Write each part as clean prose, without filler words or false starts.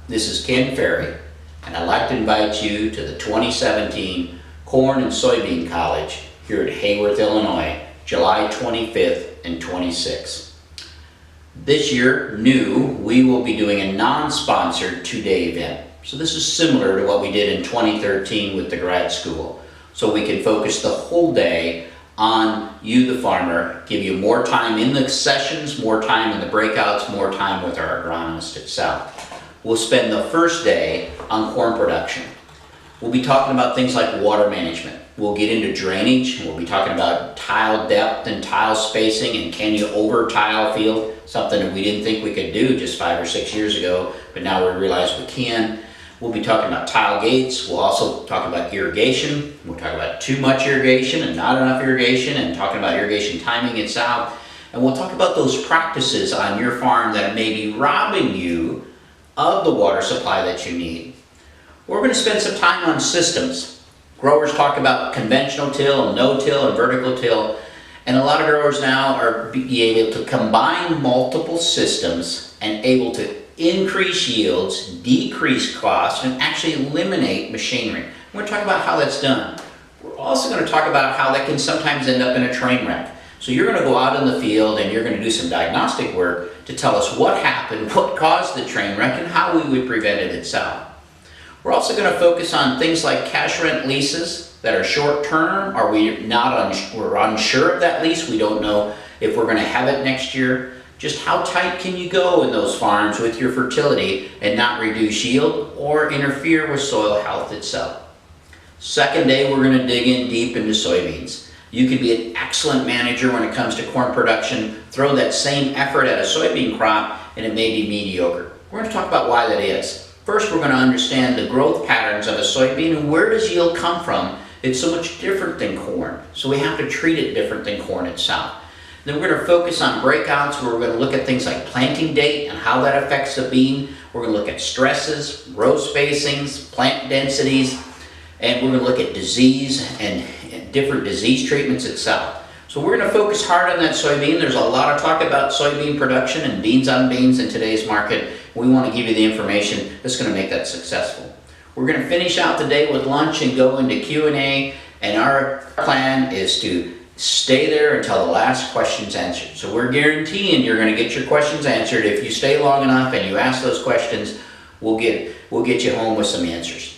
This is Ken Ferry, and I'd like to invite you to the 2017 Corn and Soybean College here at Hayworth, Illinois, July 25th and 26th. This year, we will be doing a non-sponsored two-day event. So this is similar to what we did in 2013 with the grad school. So we can focus the whole day on you, the farmer, give you more time in the sessions, more time in the breakouts, more time with our agronomist itself. We'll spend the first day on corn production. We'll be talking about things like water management. We'll get into drainage. We'll be talking about tile depth and tile spacing, and can you over tile field, something that we didn't think we could do just 5 or 6 years ago, but now we realize we can. We'll be talking about tile gates. We'll also talk about irrigation. We'll talk about too much irrigation and not enough irrigation, and talking about irrigation timing itself. And we'll talk about those practices on your farm that may be robbing you of the water supply that you need. We're going to spend some time on systems. Growers talk about conventional till, no-till, and vertical till. And a lot of growers now are able to combine multiple systems and able to increase yields, decrease costs, and actually eliminate machinery. We're going to talk about how that's done. We're also going to talk about how that can sometimes end up in a train wreck. So you're going to go out in the field and you're going to do some diagnostic work to tell us what happened, what caused the train wreck, and how we would prevent it itself. We're also going to focus on things like cash rent leases that are short term. We're unsure of that lease. We don't know if we're going to have it next year. Just how tight can you go in those farms with your fertility and not reduce yield or interfere with soil health itself. Second day, we're going to dig in deep into soybeans. You can be an excellent manager when it comes to corn production. Throw that same effort at a soybean crop and it may be mediocre. We're going to talk about why that is. First, we're going to understand the growth patterns of a soybean and where does yield come from. It's so much different than corn, so we have to treat it different than corn itself. Then we're going to focus on breakouts, where we're going to look at things like planting date and how that affects the bean. We're going to look at stresses, row spacings, plant densities, and we're going to look at disease and different disease treatments itself. So we're going to focus hard on that soybean. There's a lot of talk about soybean production and beans on beans in today's market. We want to give you the information that's going to make that successful. We're going to finish out the day with lunch and go into Q&A, and our plan is to stay there until the last question's answered. So we're guaranteeing you're going to get your questions answered. If you stay long enough and you ask those questions, we'll get you home with some answers.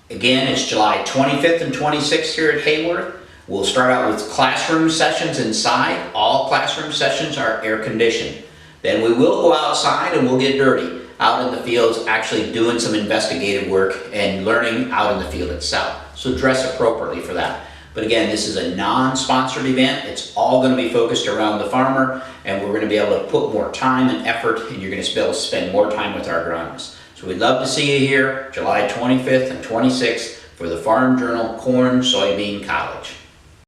Again, it's July 25th and 26th here at Hayworth. We'll start out with classroom sessions inside. All classroom sessions are air conditioned. Then we will go outside and we'll get dirty out in the fields, actually doing some investigative work and learning out in the field itself. So dress appropriately for that. But again, this is a non-sponsored event. It's all going to be focused around the farmer, and we're going to be able to put more time and effort, and you're going to be able to spend more time with our agronomists. So we'd love to see you here July 25th and 26th for the Farm Journal Corn Soybean College.